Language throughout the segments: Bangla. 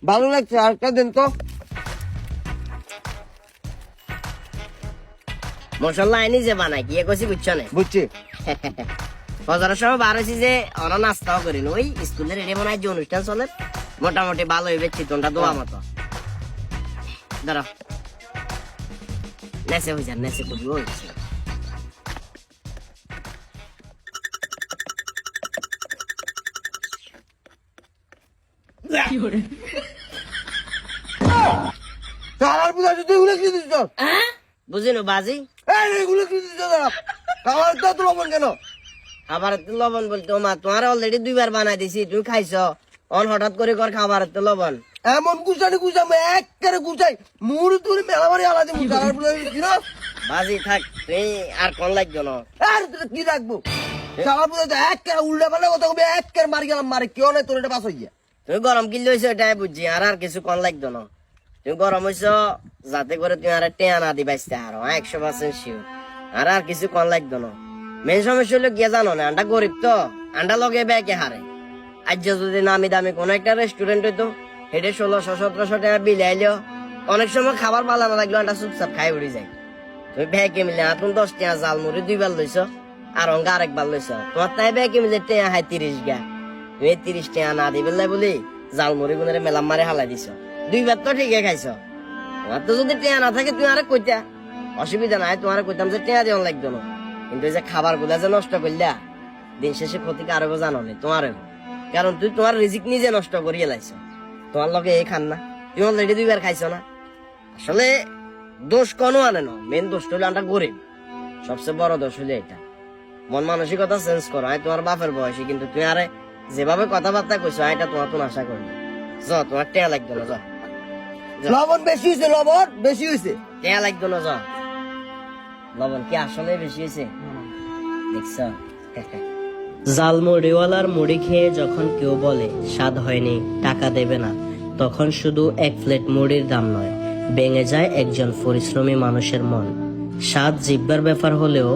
ভালো লাগছে, আরেকটা দেন তো। মশলা আইনি যে বানাই কি কইছি বুঝছো না? বুঝছি। ফজরের সময় বার হয়েছি যে ওরা নাস্তাও করিনি, ওই স্কুলের রেডি মনে হয় যে অনুষ্ঠান চলে, মোটামুটি ভালো হইবে চিতনটা দোয়া মতো। ধরো নেচে হয়ে যান, নেচে করবি ওই শালার পুজো তুই এগুলো কি দিচ্ছ? বুঝিনো বাজি। এগুলো কি দিচ্ছ দাদা? খাবার তো এত লবণ কেন? খাবার লবণ বলতে মা তোমার অলরেডি 2 বার বানাই দিছি, তুমি খাইছো, অন হঠাৎ করে কর খাবার লবণ। এমন গুছানি গুছাম একেবারে গুছাই মুড়ি তুড়ি মেলামারি আলাদা শালার পুজো দিচ্ছ। বাজি থাক, তুই আর কোন লাগছো না। আর কি রাখবো? শালার পুজো একেবারে উল্টা পাল্টা কথা কবি, একেবারে মারি গেলাম, মারি কেউ নাই তোর এটা বাস হইয়া। তুমি গরম কিনলে হয়েছো এটাই বুঝছি, আর আর কিছু কোন লাগতো না। তুমি গরম হয়েছো যাতে করে তুমি আর টেয়া না দি বাইসতে আরো 100% শিওর, আর আর কিছু কোন লাগতো না। মেন সমস্যা হলো গিয়ে জানো না, আন্ডা গরিব তো, আন্ডা লগে ব্যাগে হারে। আজ যদি নামি দামি কোন একটা রেস্টুরেন্ট হইতো, হেঁটে 1600-1700 টাকা বিল আইলেও অনেক সময় খাবার ভালো না লাগলো আন্ডা চুপচাপ খাই উড়ি যায়। তুমি ব্যাগে মিলে এখন 10 টাকা জালমুড়ি 2 বার লইছো, আর অঙ্গা আরেকবার লইছো, তোমার তাই ব্যাগে মিলে টেয়া হাই 30 গা। তুমি 30 টাকা না দিবে বলি জালমুড়ি গুনের মেলাম মারে হালাই দিছ, 2 বার তো ঠিকই খাইছো। তোমার তো যদি টেয়া না থাকে তুমি আরে কইতা, অসুবিধা নাই, তোমার কইতাম যে টেয়া দেওয়া লাগতো না। কিন্তু এই যে খাবার গুলা যে নষ্ট করলা, দিন শেষে ক্ষতি কারো জানো নি তোমার, কারণ তুই তোমার রিজিক নিজে নষ্ট করিয়ে লাইছো। তোমার লগে এই খান না, তুমি অলরেডি 2 বার খাইছো না। আসলে দোষ কোনো আনে না, মেন দোষ হলো আমরা গরিব, সবচেয়ে বড় দোষ হলো এটা। মন মানসিকতা চেঞ্জ করো, আমি তোমার বাপের বয়সী, কিন্তু তুই আরে যেভাবে কথাবার্তা কইছো এটা তোমার তো আশা করি। য তোমার টেয়া লাগতো না, লবণ বেশি হয়েছে, লবণ বেশি হয়েছে। টেয়া লাগতো না, লবণ কি আসলে বেশি হয়েছে দেখছ? জালমুড়িওয়ালার মুড়ি খেয়ে যখন কেউ বলে স্বাদ হয়নি, টাকা দেবে না, তখন শুধু 1 প্লেট মুড়ির দাম নয়, ভেঙে যায় একজন পরিশ্রমী মানুষের মন। স্বাদ জিহ্বার ব্যাপার হলেও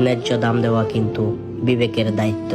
ন্যায্য দাম দেওয়া কিন্তু বিবেকের দায়িত্ব।